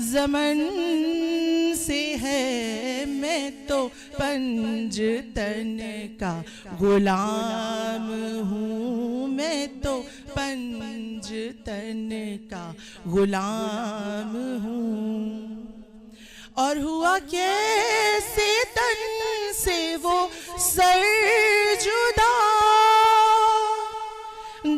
زمن سے ہے میں تو پنجتن کا غلام ہوں میں تو پنجتن کا غلام ہوں اور ہوا کیسے تن سے وہ سر جدا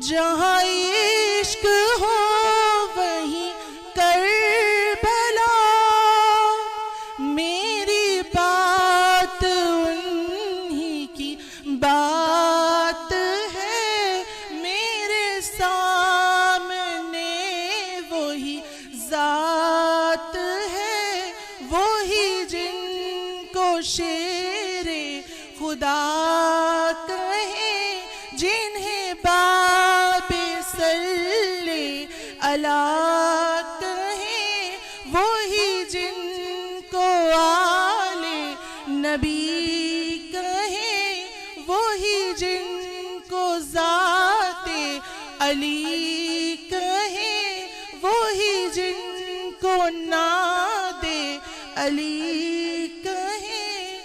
جہاں عشق ہو وہیں کربلا میری بات انہی کی بات ہے میرے سامنے وہی ذات ہے وہی جن کو شیر خدا کہیں جنہیں باب صلی اللہ کہیں وہی جن کو آل نبی کہیں وہی جن کو ذات علی کہیں وہی جن کو ناد علی کہیں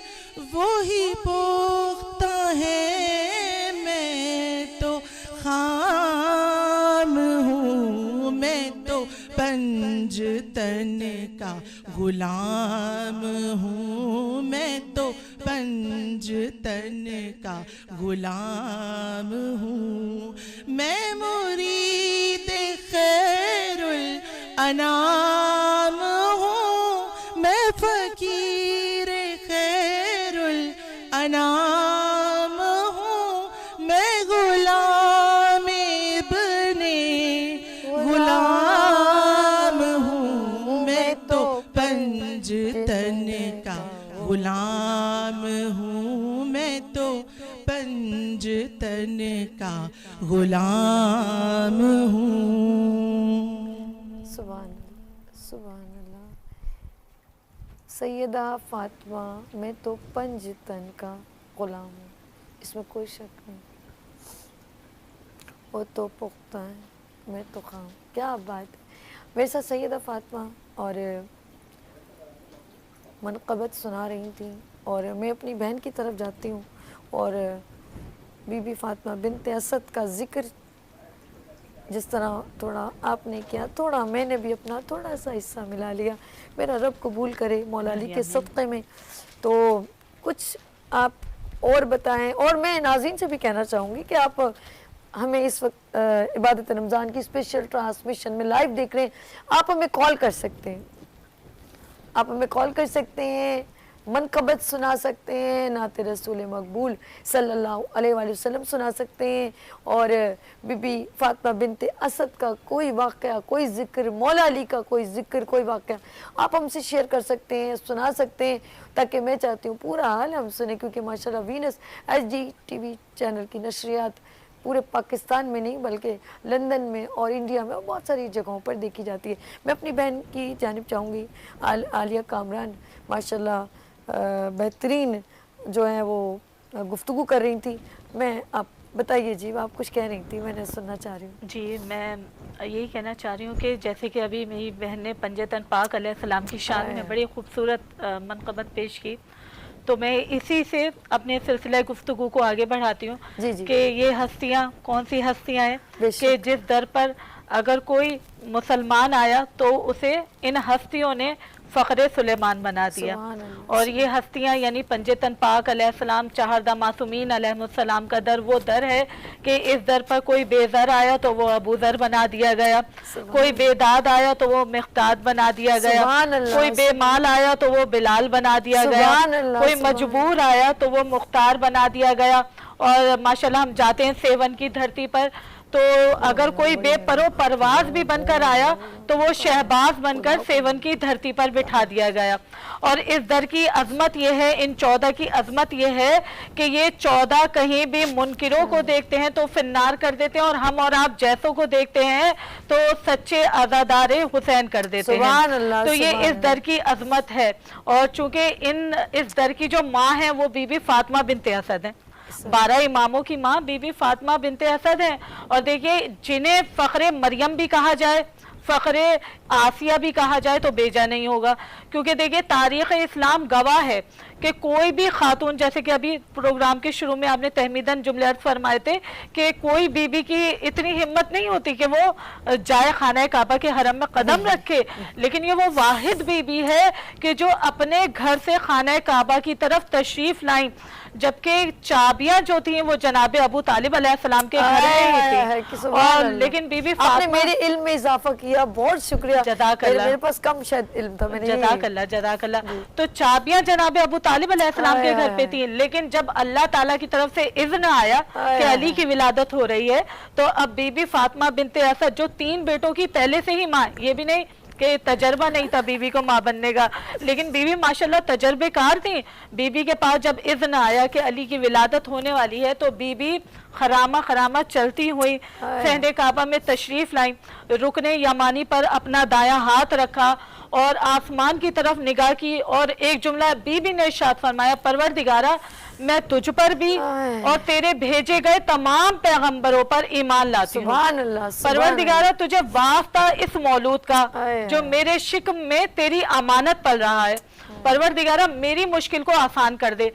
وہی پختہ ہے میں تو خام ہوں میں تو پنجتن کا غلام ہوں میں تو پنجتن کا غلام ہوں میں مرید خیر الانام ہوں میں فقیر خیر الانام ہوں میں غلام ابن غلام ہوں میں تو پنجتن کا غلام ہوں میں تو پنجتن کا غلام ہوں سبحان اللہ سبحان اللہ سیدہ فاطمہ میں تو پنجتن کا غلام ہوں اس میں کوئی شک نہیں وہ تو پختہ ہے میں تو خام کیا بات ہے میرے ساتھ سیدہ فاطمہ اور منقبت سنا رہی تھیں اور میں اپنی بہن کی طرف جاتی ہوں اور بی بی فاطمہ بنت اسد کا ذکر جس طرح تھوڑا آپ نے کیا تھوڑا میں نے بھی اپنا تھوڑا سا حصہ ملا لیا میرا رب قبول کرے مولا علی کے صدقے میں تو کچھ آپ اور بتائیں اور میں ناظرین سے بھی کہنا چاہوں گی کہ آپ ہمیں اس وقت عبادت رمضان کی اسپیشل ٹرانسمیشن میں لائیو دیکھ رہے ہیں آپ ہمیں کال کر سکتے ہیں آپ ہمیں کال کر سکتے ہیں منقبت سنا سکتے ہیں نعت رسول مقبول صلی اللہ علیہ وآلہ وسلم سنا سکتے ہیں اور بی بی فاطمہ بنت اسد کا کوئی واقعہ کوئی ذکر مولا علی کا کوئی ذکر کوئی واقعہ آپ ہم سے شیئر کر سکتے ہیں سنا سکتے ہیں تاکہ میں چاہتی ہوں پورا حال ہم سنیں کیونکہ ماشاءاللہ وینس H D TV channel کی نشریات پورے پاکستان میں نہیں بلکہ لندن میں اور انڈیا میں اور بہت ساری جگہوں پر دیکھی جاتی ہے میں اپنی بہن کی جانب چاہوں گی عالیہ کامران ماشاءاللہ بہترین جو ہیں وہ گفتگو کر رہی تھی میں آپ بتائیے جی آپ کچھ کہہ رہی تھی میں نے سننا چاہ رہی ہوں جی میں یہی کہنا چاہ رہی ہوں کہ جیسے کہ ابھی میری بہن نے پنجتن پاک علیہ السلام کی شان میں بڑی خوبصورت منقبت پیش کی تو میں اسی سے اپنے سلسلہ گفتگو کو آگے بڑھاتی ہوں کہ یہ ہستیاں کون سی ہستیاں ہیں کہ جس در پر اگر کوئی مسلمان آیا تو اسے ان ہستیوں نے فخر سلیمان بنا دیا اور یہ ہستیاں یعنی پنجتن پاک علیہ السلام چہاردہ معصومین علیہ السلام کا در وہ در ہے کہ اس در پر کوئی بے ذر آیا تو وہ ابو ذر بنا دیا گیا کوئی بے داد آیا تو وہ مقداد بنا دیا گیا کوئی بے مال آیا تو وہ بلال بنا دیا گیا کوئی مجبور آیا تو وہ مختار بنا دیا گیا اور ماشاءاللہ ہم جاتے ہیں سیون کی دھرتی پر تو اگر کوئی بے پرو پرواز بھی بن کر آیا تو وہ شہباز بن کر سیون کی دھرتی پر بٹھا دیا گیا اور اس در کی عظمت یہ ہے ان 14 کی عظمت یہ ہے کہ یہ 14 کہیں بھی منکروں کو دیکھتے ہیں تو فنار کر دیتے ہیں اور ہم اور آپ جیسوں کو دیکھتے ہیں تو سچے عزادار حسین کر دیتے ہیں تو یہ اس در کی عظمت ہے اور چونکہ اس در کی جو ماں ہیں وہ بی بی فاطمہ بنت اسد ہیں 12 اماموں کی ماں بی بی فاطمہ بنت اسد ہیں اور دیکھیے جنہیں فخر مریم بھی کہا جائے فخر آسیہ بھی کہا جائے تو بیجا نہیں ہوگا، کیونکہ دیکھیں تاریخ اسلام گواہ ہے کہ کوئی بھی خاتون، جیسے کہ ابھی پروگرام کے شروع میں آپ نے تحمیداً جملے عرض فرمائے تھے کہ کوئی بی بی کی اتنی ہمت نہیں ہوتی کہ وہ جائے خانہ کعبہ کے حرم میں قدم رکھے، لیکن یہ وہ واحد بی بی ہے کہ جو اپنے گھر سے خانہ کعبہ کی طرف تشریف لائیں، جبکہ چابیاں جو تھیں وہ جناب ابو طالب علیہ السلام کے گھر میں ہی تھی، اور لیکن بی بی آپ نے فاطمہ، میرے علم میں اضافہ کیا، بہت شکریہ، جزاک اللہ، میرے پاس کم شاید علم تھا، میں نے جزاک اللہ جزاک اللہ، تو چابیاں جناب ابو طالب علیہ السلام کے گھر پہ تھیں، لیکن جب اللہ تعالیٰ کی طرف سے اذن آیا کہ علی کی ولادت ہو رہی ہے تو اب بی بی فاطمہ بنت اسد جو 3 بیٹوں کی پہلے سے ہی ماں، یہ بھی نہیں کہ تجربہ نہیں تھا بی بی کو ماں بننے کا، لیکن بی بی ماشاءاللہ تجربے کار تھیں، بی بی کے پاس جب اذن آیا کہ علی کی ولادت ہونے والی ہے تو بی بی خرامہ چلتی ہوئی صحن کعبہ میں تشریف لائیں، رکن یمانی پر اپنا دایاں ہاتھ رکھا اور آسمان کی طرف نگاہ کی، اور ایک جملہ بی بی نے ارشاد فرمایا، پروردگارہ میں تجھ پر بھی اور تیرے بھیجے گئے تمام پیغمبروں پر ایمان لاتی ہوں، سبحان اللہ، پروردگارہ تجھے واسطہ اس مولود کا جو میرے شکم میں تیری امانت پل رہا ہے، پروردگارہ میری مشکل کو آسان کر دے۔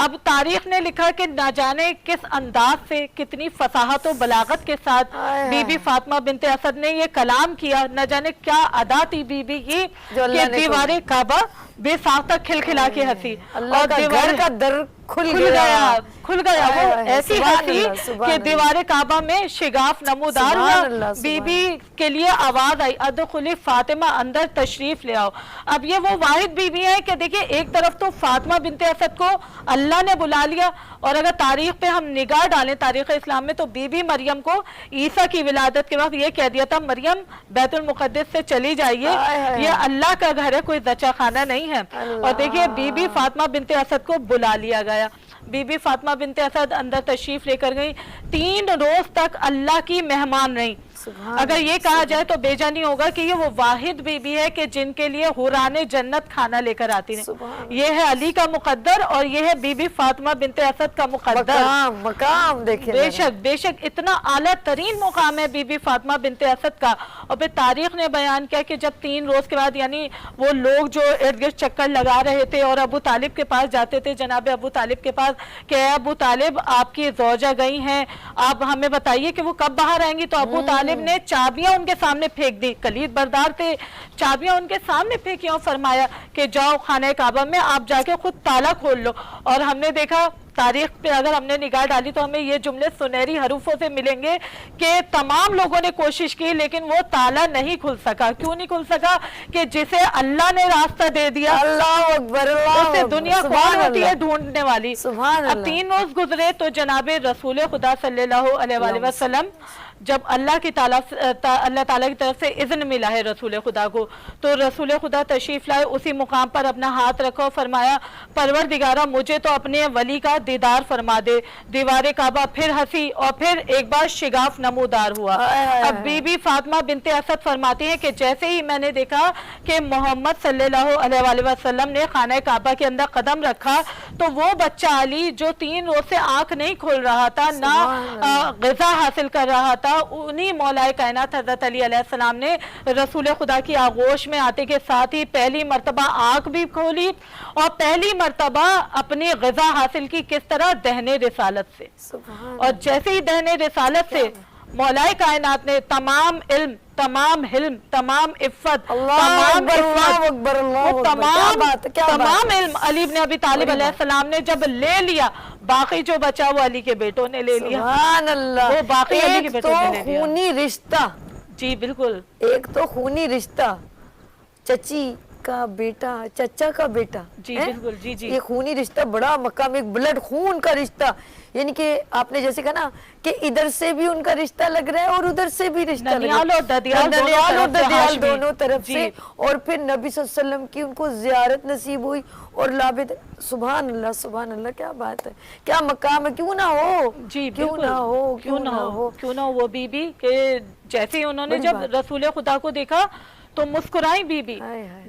اب تاریخ نے لکھا کہ نہ جانے کس انداز سے، کتنی فصاحت و بلاغت کے ساتھ بی بی فاطمہ بنت اسد نے یہ کلام کیا، نہ جانے کیا ادا تھی بی بی کی کہ دیوار کعبہ بے ساختہ کھلکھلا کے ہنسی، اور گھر کا در کھل گیا وہ ایسی ہنسی کہ دیوار کعبہ میں شگاف نمودار ہوا، بی بی کے لیے آواز آئی، ادخلی فاطمہ، اندر تشریف لے آؤ۔ اب یہ وہ واحد بی بی ہے کہ دیکھیں ایک طرف تو فاطمہ بنت اسد کو اللہ نے بلا لیا، اور اگر تاریخ پہ ہم نگاہ ڈالیں تاریخ اسلام میں تو بی بی مریم کو عیسیٰ کی ولادت کے وقت یہ کہہ دیا تھا، مریم بیت المقدس سے چلی جائیے، یہ اللہ کا گھر ہے، کوئی ذچا خانہ نہیں ہے، اور دیکھیے بی بی فاطمہ بنت اسد کو بلا لیا گیا، بی بی فاطمہ بنت اسد اندر تشریف لے کر گئی، 3 روز تک اللہ کی مہمان رہی۔ اگر یہ کہا جائے تو بیجا نہیں ہوگا کہ یہ وہ واحد بی بی ہے کہ جن کے لیے حوران جنت کھانا لے کر آتی ہیں، یہ ہے علی کا مقدر اور یہ ہے بی بی فاطمہ بنت اسد کا مقدر، مقام دیکھیں، بے شک اتنا اعلیٰ ترین مقام ہے بی بی فاطمہ بنت اسد کا۔ اور پھر تاریخ نے بیان کیا کہ جب 3 روز کے بعد، یعنی وہ لوگ جو ارد گرد چکر لگا رہے تھے اور ابو طالب کے پاس جاتے تھے، جناب ابو طالب کے پاس کہ اے ابو طالب آپ کی زوجہ گئی ہیں، آپ ہمیں بتائیے کہ وہ کب باہر آئیں گی، تو ابو طالب نے چابیاں ان کے سامنے پھینک دی، کلید بردار تھے، چابیاں ان کے سامنے پھینکی اور فرمایا کہ جاؤ خانہ کعبہ میں آپ جا کے خود تالا کھول لو۔ اور ہم نے دیکھا تاریخ پہ اگر ہم نے نگاہ ڈالی تو ہمیں یہ جملے سنہری حروفوں سے ملیں گے کہ تمام لوگوں نے کوشش کی لیکن وہ تالا نہیں کھل سکا۔ کیوں نہیں کھل سکا؟ کہ جسے اللہ نے راستہ دے دیا، اللہ اکبر، اسے دنیا کون ہوتی ہے ڈھونڈنے والی۔ سبحان اب 3 روز گزرے تو جناب رسول خدا صلی اللہ علیہ وآلہ وسلم جب اللہ تعالیٰ کی طرف سے اذن ملا ہے رسول خدا کو، تو رسول خدا تشریف لائے، اسی مقام پر اپنا ہاتھ رکھا، فرمایا پروردگارہ مجھے تو اپنے ولی کا دیدار فرما دے۔ دیوار کعبہ پھر ہنسی اور پھر ایک بار شگاف نمودار ہوا۔ اب بی بی فاطمہ بنت اسد فرماتی ہیں کہ جیسے ہی میں نے دیکھا کہ محمد صلی اللہ علیہ وآلہ وسلم نے خانہ کعبہ کے اندر قدم رکھا تو وہ بچہ علی جو 3 روز سے آنکھ نہیں کھول رہا تھا، نہ غذا حاصل کر رہا تھا، انہی مولا کائنات حضرت علی علیہ السلام نے رسول خدا کی آغوش میں آتے کے ساتھ ہی پہلی مرتبہ آنکھ بھی کھولی اور پہلی مرتبہ اپنی غذا حاصل کی، کس طرح؟ دہنے رسالت سے۔ اور جیسے ہی دہنے رسالت سے مولا کائنات نے تمام علم، تمام حلم، تمام عفت، تمام علم علی بن ابی طالب علیہ السلام نے جب لے لیا، باقی جو بچا وہ علی کے بیٹوں نے لے لیا۔ سبحان اللہ، وہ باقی علی کے بیٹوں نے لے لیا۔ خونی رشتہ، جی بالکل، ایک تو خونی رشتہ، چچی کا بیٹا، چچا کا بیٹا، جی بالکل، جی جی، یہ خونی رشتہ بڑا مقام، ایک بلڈ خون کا رشتہ، یعنی کہ آپ نے جیسے کہا نا کہ ادھر سے بھی ان کا رشتہ لگ رہا ہے اور ادھر سے بھی رشتہ لگ رہا ہے، ننیال اور ددیال دونوں طرف سے، اور پھر نبی صلی اللہ علیہ وسلم کی ان کو زیارت نصیب ہوئی اور لابد، سبحان اللہ سبحان اللہ، کیا بات ہے، کیا مقام ہے، کیوں نہ ہو، جی کیوں نہ ہو، کیوں نہ ہو وہ بی بی کہ جیسے ہی انہوں نے جب رسول خدا کو دیکھا تو مسکرائی بی بی،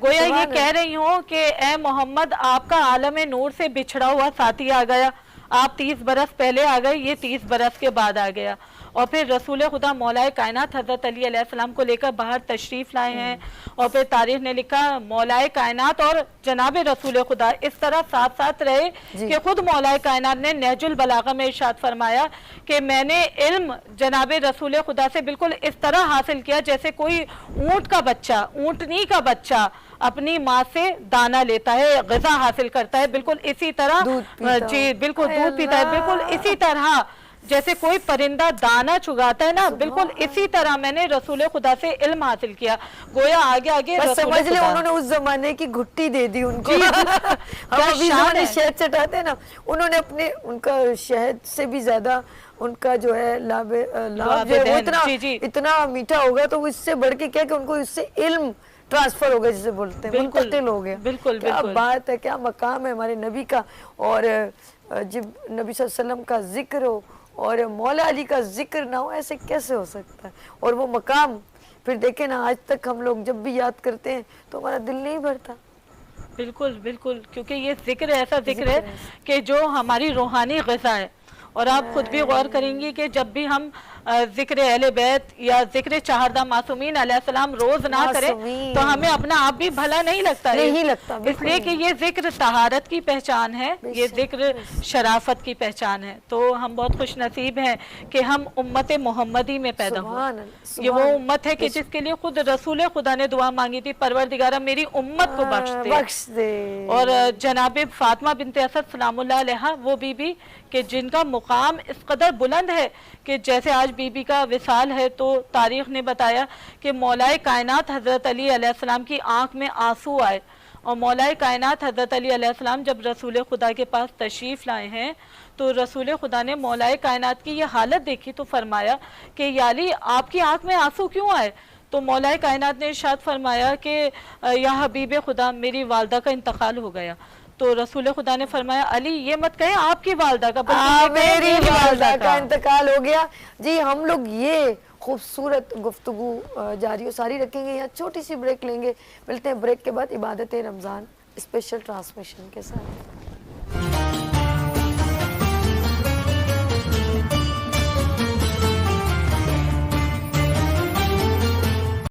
گویا یہ کہہ رہی ہوں کہ اے محمد آپ کا عالم نور سے بچھڑا ہوا ساتھی آ گیا، آپ 30 برس پہلے آ گئے، یہ 30 برس کے بعد آ گیا۔ اور پھر رسول خدا مولا کائنات حضرت علی علیہ السلام کو لے کر باہر تشریف لائے ہیں، اور پھر تاریخ نے لکھا مولا کائنات اور جناب رسول خدا اس طرح ساتھ ساتھ رہے کہ خود مولا کائنات نے نہج البلاغہ میں ارشاد فرمایا کہ میں نے علم جناب رسول خدا سے بالکل اس طرح حاصل کیا جیسے کوئی اونٹ کا بچہ، اونٹنی کا بچہ اپنی ماں سے دانہ لیتا ہے، غذا حاصل کرتا ہے، بالکل اسی طرح جی بالکل دودھ پیتا ہے، بالکل اسی طرح جیسے کوئی پرندہ دانہ چگاتا ہے نا، بالکل اسی طرح میں نے رسول خدا سے علم حاصل کیا. گویا آگے آگے بس رسول سمجھ لیں خدا انہوں نے اس زمانے کی گھٹی دے دی ان کو. ہم کیا ابھی شان زمانے ہے. شہد چٹاتے ہیں نا، انہوں نے اپنے ان کا شہد سے بھی زیادہ ان کا جو ہے لاب جو ہے وہ اتنا میٹھا ہوگا، تو اس سے بڑھ کے کیا کہ ان کو اس سے علم ٹرانسفر ہو گیا جسے بولتے ہیں، منتقل ہو گیا. بالکل کیا بات ہے، کیا مقام ہے ہمارے نبی کا. اور جب نبی صلی اللہ علیہ وسلم کا ذکر ہو اور مولا علی کا ذکر نہ ہو، ایسے کیسے ہو سکتا ہے. اور وہ مقام پھر دیکھیں نا، آج تک ہم لوگ جب بھی یاد کرتے ہیں تو ہمارا دل نہیں بھرتا. بالکل بالکل، کیونکہ یہ ذکر ایسا ذکر ہے کہ جو ہماری روحانی غذا ہے. اور آپ خود بھی غور کریں گی کہ جب بھی ہم ذکر اہل بیت یا ذکر چہاردہ معصومین علیہ السلام روز نہ کریں تو ہمیں اپنا آپ بھی بھلا نہیں لگتا ہے. اس لیے کہ یہ ذکر طہارت کی پہچان ہے، یہ ذکر شرافت کی پہچان ہے. تو ہم بہت خوش نصیب ہیں کہ ہم امت محمدی میں پیدا ہوئے. یہ وہ امت ہے کہ جس کے لیے خود رسول خدا نے دعا مانگی تھی، پروردگارہ میری امت کو بخش دے. اور جناب فاطمہ بنت اسد سلام اللہ علیہ وہ بی بی کہ جن کا مقام اس قدر بلند ہے کہ جیسے آج بی بی کا وصال ہے تو تاریخ نے بتایا کہ مولا کائنات حضرت علی علیہ السلام کی آنکھ میں آنسو آئے. اور مولا کائنات حضرت علی علیہ السلام جب رسول خدا کے پاس تشریف لائے ہیں تو رسول خدا نے مولا کائنات کی یہ حالت دیکھی تو فرمایا کہ یا علی آپ کی آنکھ میں آنسو کیوں آئے؟ تو مولا کائنات نے ارشاد فرمایا کہ یا حبیب خدا میری والدہ کا انتقال ہو گیا. تو رسول خدا نے فرمایا علی یہ مت کہیں آپ کی والدہ کا، بلکہ میری والدہ کا انتقال ہو گیا. جی ہم لوگ یہ خوبصورت گفتگو جاری و ساری رکھیں گے، یا چھوٹی سی بریک لیں گے. ملتے ہیں بریک کے بعد عبادت رمضان اسپیشل ٹرانسمیشن کے ساتھ.